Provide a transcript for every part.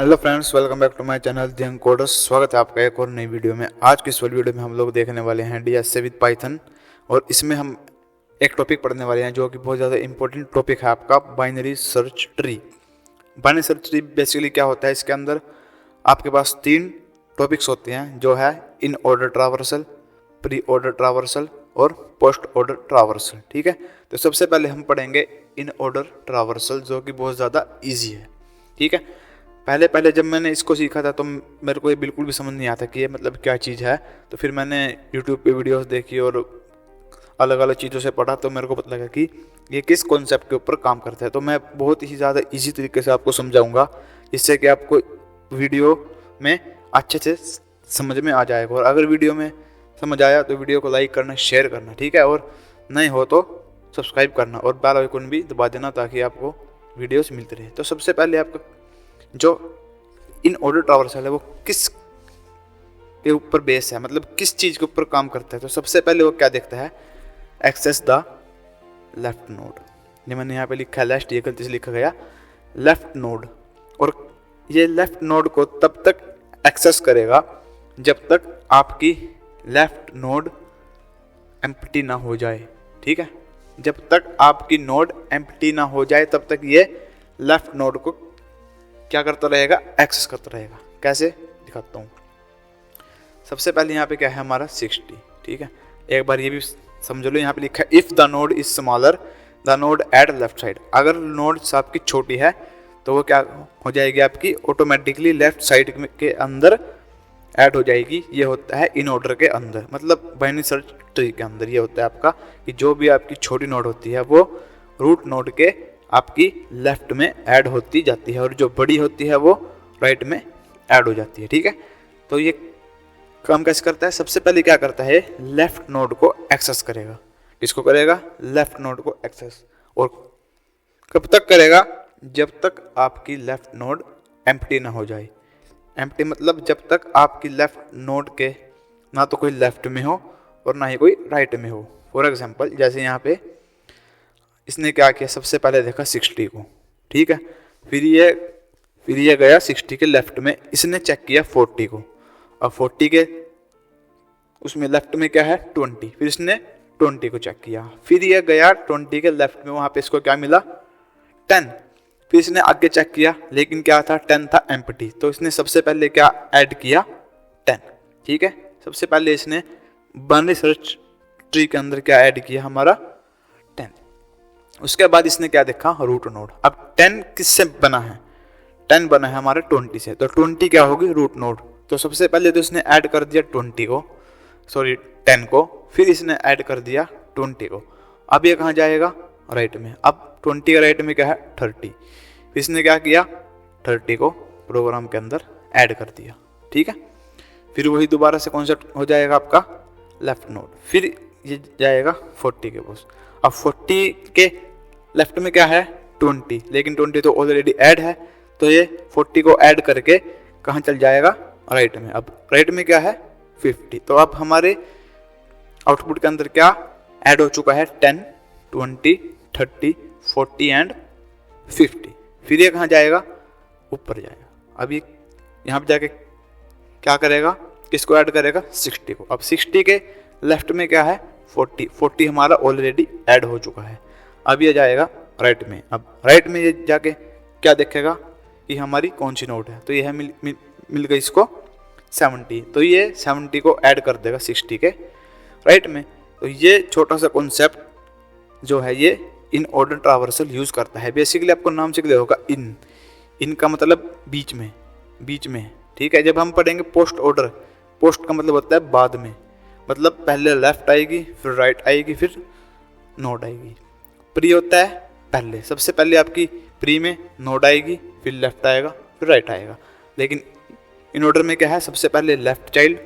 Hello friends, welcome back to my channel the coders. स्वागत है आपका एक और नई वीडियो में। आज की इस वाली वीडियो में हम लोग देखने वाले हैं डीएसए विद पाइथन, और इसमें हम एक टॉपिक पढ़ने वाले हैं जो कि बहुत ज़्यादा इंपॉर्टेंट टॉपिक है आपका, binary search tree. Binary search tree basically क्या होता है, इसके अंदर आपके पास 3 टॉपिक्स होते हैं जो है in order traversal, pre order traversal और पोस्ट ऑर्डर ट्रावर्सल। ठीक है, तो सबसे पहले हम पढ़ेंगे इन ऑर्डर ट्रावर्सल, जो कि बहुत ज़्यादा ईजी है। ठीक है, पहले जब मैंने इसको सीखा था तो मेरे को ये बिल्कुल भी समझ नहीं आता कि ये मतलब क्या चीज़ है। तो फिर मैंने यूट्यूब पे वीडियोस देखी और अलग अलग चीज़ों से पढ़ा, तो मेरे को पता लगा कि ये किस कॉन्सेप्ट के ऊपर काम करता है। तो मैं बहुत ही ज़्यादा इजी तरीके से आपको समझाऊंगा, जिससे कि आपको वीडियो में अच्छे से समझ में आ जाएगा। और अगर वीडियो में समझ आया तो वीडियो को लाइक करना, शेयर करना, ठीक है, और नए हो तो सब्सक्राइब करना और बेल आइकन भी दबा देना, ताकि आपको वीडियोस मिलते रहे। तो सबसे पहले आपका जो इन ऑर्डर ट्रावर्सल है वो किस के ऊपर बेस है, मतलब किस चीज़ के ऊपर काम करता है। तो सबसे पहले वो क्या देखता है, एक्सेस द लेफ्ट नोड। ये मैंने यहाँ पे लिखा है लेफ्ट, ये गलती से लिखा गया लेफ्ट नोड। और ये लेफ्ट नोड को तब तक एक्सेस करेगा जब तक आपकी लेफ्ट नोड एम्प्टी ना हो जाए। ठीक है, जब तक आपकी नोड एम्प्टी ना हो जाए तब तक ये लेफ्ट नोड को क्या करता रहेगा, एक्सेस करता रहेगा। कैसे दिखाता हूँ। सबसे पहले यहाँ पे क्या है हमारा 60। ठीक है, एक बार ये भी समझ लो, यहाँ पे लिखा है if the node is smaller the node eight left side. अगर नोड आपकी छोटी है तो वो क्या हो जाएगी, आपकी ऑटोमेटिकली लेफ्ट साइड के अंदर ऐड हो जाएगी। ये होता है इन ऑर्डर के अंदर, मतलब बाइनरी सर्च ट्री के अंदर ये होता है आपका कि जो भी आपकी छोटी नोड होती है वो रूट नोड के आपकी लेफ्ट में ऐड होती जाती है, और जो बड़ी होती है वो राइट में ऐड हो जाती है। ठीक है, तो ये काम कैसे करता है, सबसे पहले क्या करता है, लेफ्ट नोड को एक्सेस करेगा। किसको करेगा, लेफ्ट नोड को एक्सेस। और कब तक करेगा, जब तक आपकी लेफ्ट नोड एम्प्टी ना हो जाए। एम्प्टी मतलब जब तक आपकी लेफ्ट नोड के ना तो कोई लेफ्ट में हो और ना ही कोई राइट में हो। फॉर एग्जाम्पल जैसे यहाँ पे इसने क्या किया, सबसे पहले देखा 60 को। ठीक है, फिर ये गया 60 के लेफ्ट में, इसने चेक किया 40 को। अब 40 के उसमें लेफ्ट में क्या है 20, फिर इसने 20 को चेक किया। फिर ये गया 20 के लेफ्ट में, वहां पे इसको क्या मिला 10। फिर इसने आगे चेक किया, लेकिन क्या था 10 था एम्प्टी, तो इसने सबसे पहले क्या ऐड किया 10। ठीक है, सबसे पहले इसने बाइनरी सर्च ट्री के अंदर क्या ऐड किया, हमारा 10। उसके बाद इसने क्या देखा, रूट नोड। अब 10 किससे बना है, 10 बना है हमारे 20 से, तो 20 क्या होगी, रूट नोड। तो सबसे पहले तो इसने ऐड कर दिया 20 को, सॉरी 10 को, फिर इसने ऐड कर दिया 20 को। अब ये कहाँ जाएगा, राइट में। अब 20 का राइट में क्या है 30, फिर इसने क्या किया 30 को प्रोग्राम के अंदर ऐड कर दिया। ठीक है, फिर वही दोबारा से कॉन्सेप्ट हो जाएगा आपका लेफ्ट नोड। फिर ये जाएगा 40 के पास। अब 40 के लेफ्ट में क्या है 20, लेकिन 20 तो ऑलरेडी ऐड है, तो ये 40 को ऐड करके कहाँ चल जाएगा, राइट में। अब राइट में क्या है 50, तो अब हमारे आउटपुट के अंदर क्या ऐड हो चुका है 10, 20, 30, 40 एंड 50। फिर ये कहाँ जाएगा, ऊपर जाएगा। अब ये यहाँ पे जाके क्या करेगा, किसको ऐड करेगा 60 को। अब 60 के लेफ्ट में क्या है 40, 40 हमारा ऑलरेडी ऐड हो चुका है। अब ये जाएगा राइट में। अब राइट में ये जाके क्या देखेगा कि हमारी कौन सी नोड है, तो ये है मिल गई इसको 70, तो ये 70 को ऐड कर देगा 60 के राइट में। तो ये छोटा सा कॉन्सेप्ट जो है ये इन ऑर्डर ट्रावर्सल यूज करता है। बेसिकली आपको नाम से क्लियर होगा, इन का मतलब बीच में। ठीक है, जब हम पढ़ेंगे पोस्ट ऑर्डर, पोस्ट का मतलब होता है बाद में, मतलब पहले लेफ्ट आएगी, फिर राइट आएगी, फिर नोड आएगी। प्री होता है पहले, सबसे पहले आपकी प्री में नोड आएगी, फिर लेफ्ट आएगा, फिर राइट आएगा। लेकिन इन ऑर्डर में क्या है, सबसे पहले लेफ्ट चाइल्ड,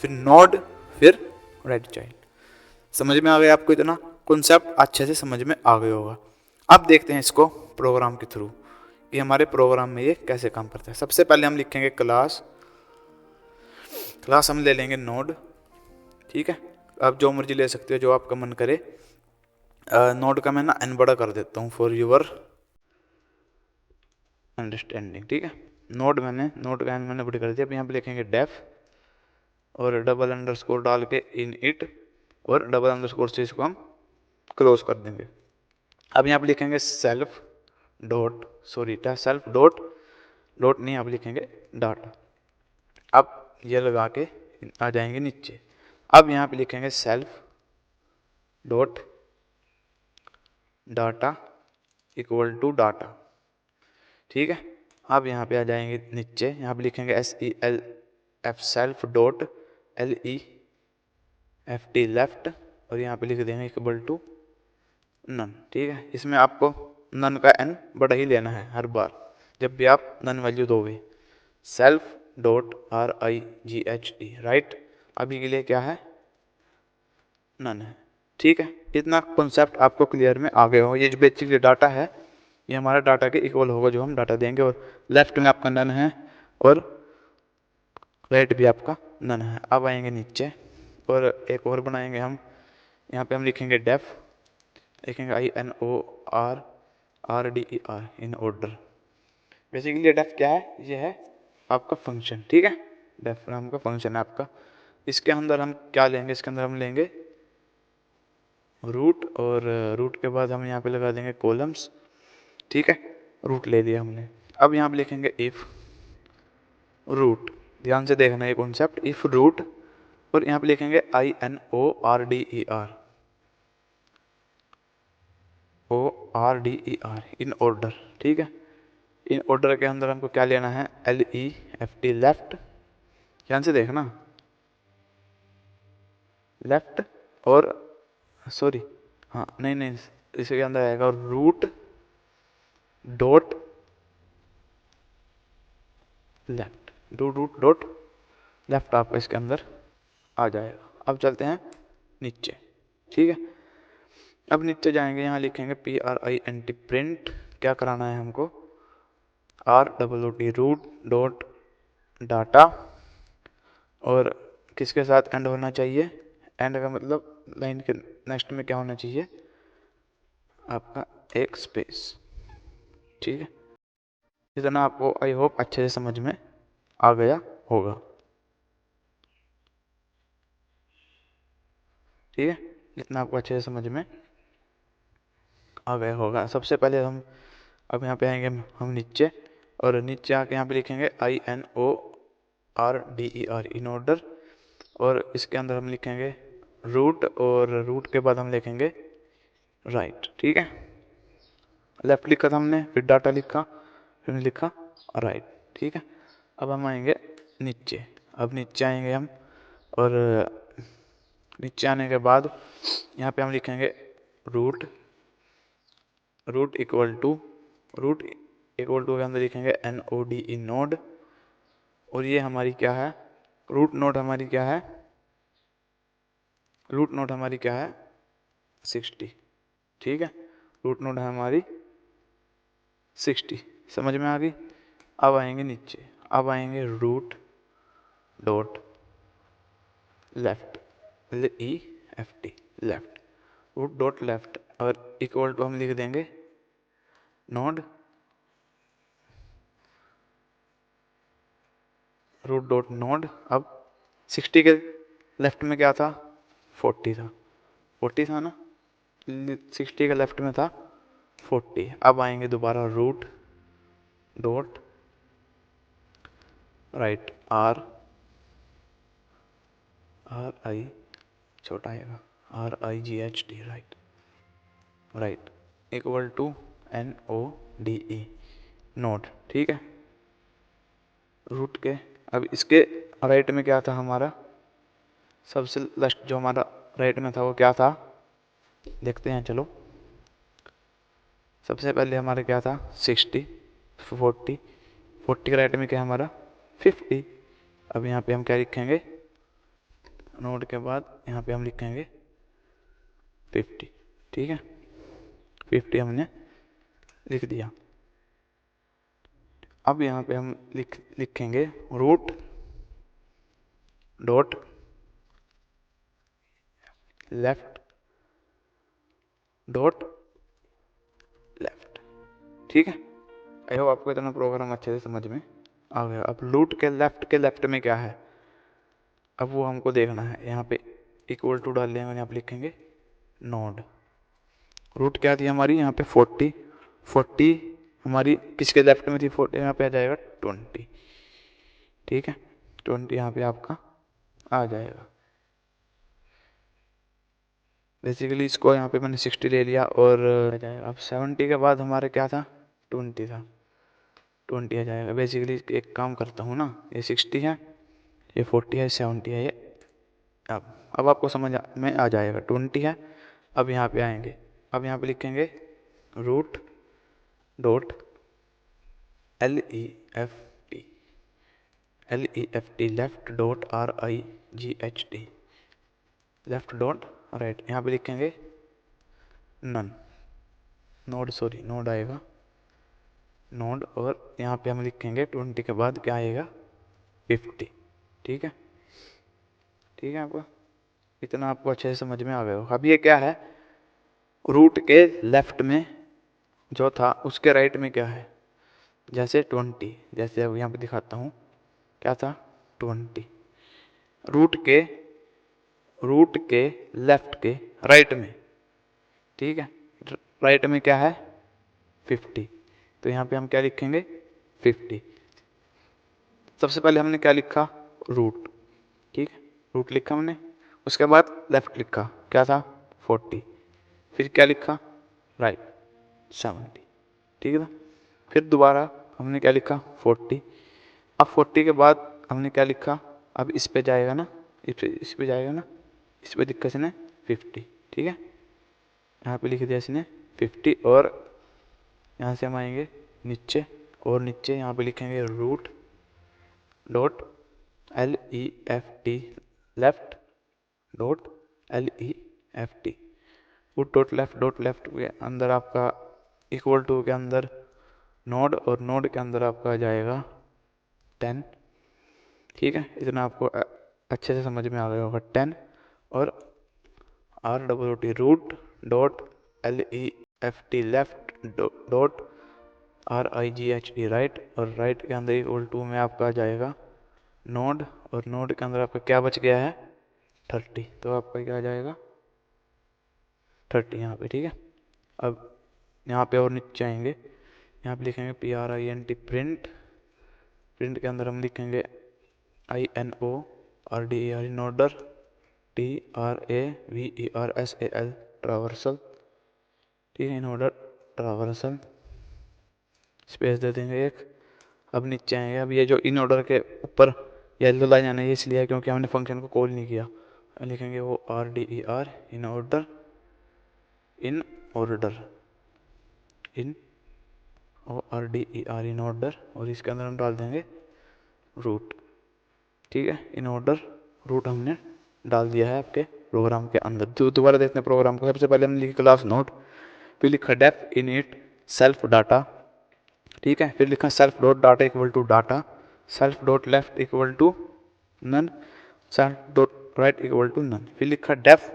फिर नोड, फिर राइट चाइल्ड। समझ में आ गया आपको, इतना कॉन्सेप्ट अच्छे से समझ में आ गया होगा। अब देखते हैं इसको प्रोग्राम के थ्रू कि हमारे प्रोग्राम में ये कैसे काम करता है। सबसे पहले हम लिखेंगे क्लास हम ले लेंगे नोड। ठीक है, आप जो मर्जी ले सकते हो, जो आपका मन करे। नोड का मैं ना n बड़ा कर देता हूँ फॉर यूर अंडरस्टैंडिंग। ठीक है, नोट का मैंने बड़ी कर दिया। अब यहाँ पे लिखेंगे डेफ और डबल अंडरस्कोर डाल के इन इट और डबल अंडरस्कोर से इसको हम क्लोज कर देंगे। अब यहाँ पे लिखेंगे सेल्फ डॉट डॉट नहीं, आप लिखेंगे डाटा। अब ये लगा के आ जाएंगे नीचे। अब यहाँ पे लिखेंगे self dot data equal to data, ठीक है। अब यहाँ पे आ जाएंगे नीचे, यहाँ पे लिखेंगे SELF self dot LEFT left और यहाँ पे लिख देंगे इक्वल टू नन, ठीक है। इसमें आपको नन का n बड़ा ही लेना है हर बार जब भी आप नन वैल्यू दोगे। सेल्फ डॉट RIGHT राइट, अभी के लिए क्या है नन है, ठीक है। इतना कॉन्सेप्ट आपको क्लियर में आ गया हो। ये जो बेसिक डाटा है ये हमारा डाटा के इक्वल होगा जो हम डाटा देंगे, और लेफ्ट में आपका नन है और राइट भी आपका नन है। अब आएंगे नीचे और एक और बनाएंगे हम, यहाँ पे हम लिखेंगे डेफ, लिखेंगे INORRDER in order. Basically def क्या है, ये है आपका फंक्शन, ठीक है। डेफ नाम का फंक्शन है आपका। इसके अंदर हम क्या लेंगे, इसके अंदर हम लेंगे रूट और रूट के बाद हम यहाँ पे लगा देंगे कॉलम्स, ठीक है। रूट ले लिया हमने। अब यहाँ पे लिखेंगे इफ रूट, ध्यान से देखना ये कॉन्सेप्ट, इफ रूट और यहाँ पे लिखेंगे INORDER इन ऑर्डर, ठीक है। इन ऑर्डर के अंदर हमको क्या लेना है LEFT लेफ्ट, ध्यान से देखना लेफ्ट और सॉरी हाँ नहीं इसके अंदर आएगा root dot left, root dot left आपका इसके अंदर आ जाएगा। अब चलते हैं नीचे, ठीक है। अब नीचे जाएंगे, यहाँ लिखेंगे PRINT प्रिंट, क्या कराना है हमको ROOT रूट डॉट डाटा, और किसके साथ एंड होना चाहिए, एंड का मतलब लाइन के नेक्स्ट में क्या होना चाहिए आपका एक स्पेस, ठीक है। इतना आपको आई होप अच्छे से समझ में आ गया होगा, ठीक है। इतना आपको अच्छे से समझ में आ गया होगा। सबसे पहले हम अब यहाँ पे आएंगे हम नीचे, और नीचे आके यहाँ पे लिखेंगे INORDER इन ऑर्डर, और इसके अंदर हम लिखेंगे रूट और रूट के बाद हम लिखेंगे राइट, ठीक है। लेफ्ट लिखा था हमने, फिर डाटा लिखा, फिर लिखा राइट, ठीक है। अब हम आएंगे नीचे, अब नीचे आएंगे हम, और नीचे आने के बाद यहाँ पे हम लिखेंगे रूट इक्वल टू के अंदर लिखेंगे NODE नोड, और ये हमारी क्या है रूट नोड हमारी क्या है 60, ठीक है। रूट नोड है हमारी 60, समझ में आ गई। अब आएंगे नीचे, अब आएंगे root dot left LEFT left, root dot left, और इक्वल टू हम लिख देंगे नोड रूट डॉट नोड। अब 60 के लेफ्ट में क्या था 40 था ना, 60 के लेफ्ट में था 40। अब आएंगे दोबारा रूट डॉट राइट RI छोटा आएगा RIGHT right equal to NODE node, ठीक है। रूट के अब इसके राइट में क्या था हमारा, सबसे लास्ट जो हमारा राइट में था वो क्या था देखते हैं चलो। सबसे पहले हमारा क्या था 60, 40 के राइट में क्या हमारा 50। अब यहाँ पे हम क्या लिखेंगे नोड के बाद यहाँ पे हम लिखेंगे 50, ठीक है। 50 हमने लिख दिया। अब यहाँ पे हम लिखेंगे root dot left dot left, ठीक है। आई होप आपको इतना प्रोग्राम अच्छे से समझ में आ गया। अब रूट के लेफ्ट में क्या है, अब वो हमको देखना है। यहाँ पे इक्वल टू डाल लेंगे, यहाँ पे लिखेंगे नोड। रूट क्या थी हमारी यहाँ पे 40, 40 हमारी किसके लेफ्ट में थी, 40 यहाँ पे आ जाएगा 20। ठीक है, 20 यहाँ पे आपका आ जाएगा। बेसिकली इसको यहाँ पे मैंने 60 ले लिया और आ जाएगा। अब 70 के बाद हमारे क्या था, 20 था, 20 आ जाएगा। बेसिकली एक काम करता हूँ ना, ये 60 है, ये 40 है, 70 है, ये अब आपको समझ में आ जाएगा। 20 है, अब यहाँ पे आएंगे, अब यहाँ पे लिखेंगे root dot LEFT, LEFT left dot RIGHT, left dot right. यहाँ पे लिखेंगे नन, नोड, सॉरी नोड आएगा, नोड, और यहाँ पे हम लिखेंगे 20 के बाद क्या आएगा, 50। ठीक है, ठीक है, आपको इतना आपको अच्छे से समझ में आ गया होगा। अब ये क्या है, रूट के लेफ्ट में जो था उसके राइट में क्या है, जैसे 20, जैसे अब यहाँ पे दिखाता हूँ, क्या था 20, रूट के लेफ्ट के राइट में, ठीक है, राइट में क्या है 50, तो यहाँ पे हम क्या लिखेंगे 50। सबसे पहले हमने क्या लिखा, रूट, ठीक है, रूट लिखा हमने, उसके बाद लेफ्ट लिखा, क्या था 40, फिर क्या लिखा राइट 70, ठीक है ना। फिर दोबारा हमने क्या लिखा 40, अब 40 के बाद हमने क्या लिखा, अब इस पे जाएगा ना, इस पे जाएगा ना, इस पे लिखा इसने 50, ठीक है, यहाँ पे लिख दिया इसने 50, और यहाँ से हम आएंगे नीचे, और नीचे यहाँ पे लिखेंगे root dot LEFT left dot LEFT, root dot left के अंदर आपका इक्वल टू के अंदर नोड, और नोड के अंदर आपका आ जाएगा 10। ठीक है, इतना आपको अच्छे से समझ में आ गया होगा, 10, और RWT root dot LEFT left dot RIGHT right, और राइट के अंदर इक्वल टू में आपका आ जाएगा नोड, और नोड के अंदर आपका क्या बच गया है 30, तो आपका क्या आ जाएगा 30 यहाँ पे। ठीक है, अब यहाँ पे और नीचे आएंगे, यहाँ पे लिखेंगे PRINT प्रिंट, प्रिंट के अंदर हम लिखेंगे INORDER in order, TRAVERSAL traversal, ठीक है, इन ऑर्डर ट्रावर्सल, स्पेस दे देंगे एक। अब नीचे आएंगे, अब ये जो इन ऑर्डर के ऊपर येलो लाइन आना है, इसलिए है क्योंकि हमने फंक्शन को कॉल नहीं किया, लिखेंगे वो RDER in order, in order, in RDER in order, और इसके अंदर हम डाल देंगे रूट, ठीक है, इन ऑर्डर रूट हमने डाल दिया है आपके प्रोग्राम के अंदर। तो दोबारा देखते हैं प्रोग्राम को। सबसे पहले हमने लिखा क्लास नोट, फिर लिखा डेफ इनिट सेल्फ डाटा, ठीक है, फिर लिखा self dot data equal to data, self dot left equal to none, self dot right equal to none, फिर लिखा def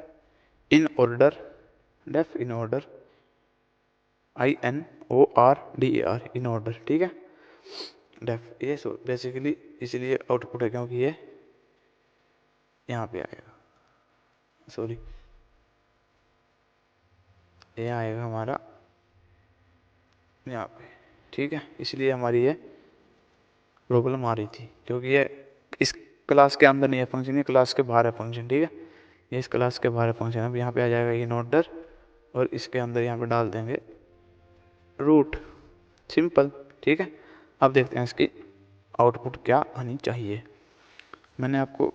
in order, def in order INORDER in order, ठीक है, def, ये basically इसलिए आउटपुट है क्योंकि ये यहाँ पे आएगा, सॉरी ये आएगा हमारा यहाँ पे, ठीक है, इसलिए हमारी ये प्रॉब्लम आ रही थी, क्योंकि ये इस क्लास के अंदर नहीं है फंक्शन, ये क्लास के बाहर है फंक्शन, ठीक है, ये इस क्लास के बाहर है फंक्शन। अब यहाँ पे आ जाएगा इन ऑर्डर, और इसके अंदर यहाँ पे डाल देंगे रूट, सिंपल, ठीक है। अब देखते हैं इसकी आउटपुट क्या आनी चाहिए। मैंने आपको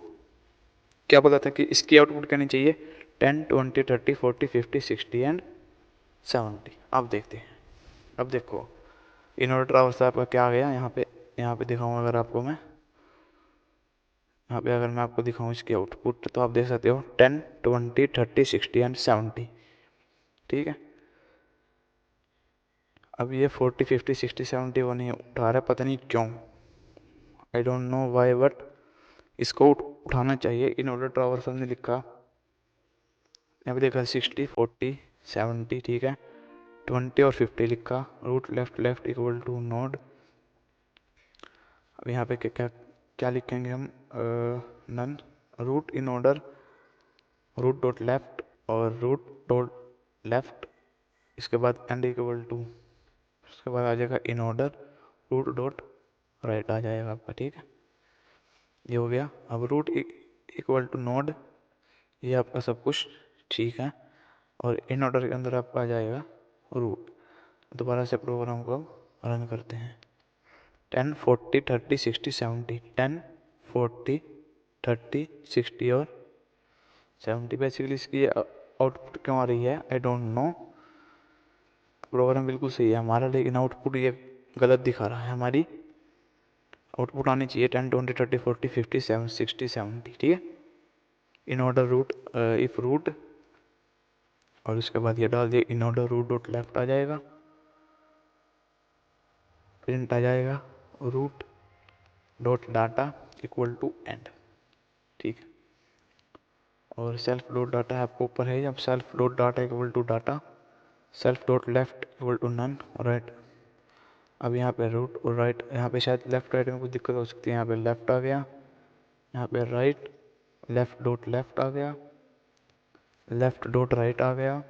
क्या बोला था कि इसकी आउटपुट क्या आनी चाहिए, 10 20 30 40 50 60 एंड 70। अब देखते हैं, अब देखो इन ऑर्डर ट्रावर्स आपका क्या आ गया, यहाँ पे दिखाऊँ अगर आपको मैं, यहाँ पे अगर मैं आपको दिखाऊँ इसकी आउटपुट, तो आप देख सकते हो 10 20 30 60 एंड 70, ठीक है। अब ये 40 50 60 70 वो नहीं उठा रहा है, पता नहीं क्यों, I don't know why, but इसको उठाना चाहिए। इन ऑर्डर ट्रावर्सल ने लिखा, यहाँ पे देखा 60 40 70, ठीक है, 20 और 50 लिखा, root left left equal to node, अब यहाँ पे क्या क्या क्या लिखेंगे हम, none root in order root dot left और रूट डॉट लेफ्ट, इसके बाद एंड इक्वल टू, उसके बाद आ जाएगा in order root dot right आ जाएगा आपका। ठीक है, ये हो गया। अब रूट इक्वल टू नोड, ये आपका सब कुछ ठीक है। और इन ऑर्डर के अंदर आपका आ जाएगा रूट। दोबारा से प्रोग्राम को रन करते हैं। 10 40 30 60 70, 10 40 30 60 और 70। बेसिकली इसकी आउटपुट क्यों आ रही है आई डोंट नो। प्रोग्राम बिल्कुल सही है हमारा, लेकिन आउटपुट ये गलत दिखा रहा है। हमारी आउटपुट आनी चाहिए 10 20 30 40 50 60 70। ठीक है, in order root if root, और उसके बाद ये डाल दिए in order root dot left आ जाएगा, प्रिंट आ जाएगा root dot data equal to end. ठीक है, और सेल्फ डॉट डाटा आपको ऊपर है, जब self dot data equal to data, self dot left equal to none right. अब यहाँ पे रूट और राइट, यहाँ पे शायद लेफ्ट राइट में कुछ दिक्कत हो सकती है। यहाँ पे लेफ्ट आ गया, यहाँ पे राइट, लेफ्ट डॉट लेफ्ट आ गया, लेफ्ट डॉट राइट आ गया,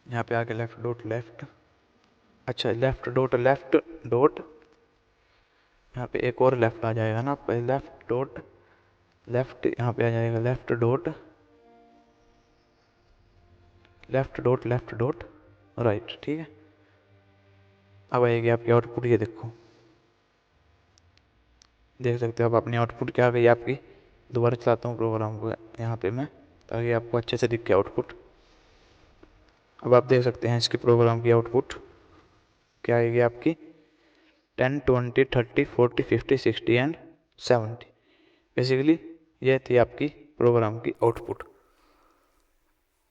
यहाँ पे आगे लेफ्ट डॉट लेफ्ट, अच्छा लेफ्ट डॉट लेफ्ट डॉट, यहाँ पे एक और लेफ्ट आ जाएगा ना, लेफ्ट डॉट लेफ्ट, यहाँ पे आ जाएगा left dot left dot right. ठीक है, अब आएगी आपकी आउटपुट, ये देखो, देख सकते हो आप अपनी आउटपुट क्या आ गई आपकी। दोबारा चलाता हूँ प्रोग्राम को यहाँ पे मैं, ताकि आपको अच्छे से दिखे आउटपुट। अब आप देख सकते हैं इसकी प्रोग्राम की आउटपुट क्या आएगी आपकी, 10 20 30 40 50 60 एंड 70। बेसिकली ये थी आपकी प्रोग्राम की आउटपुट।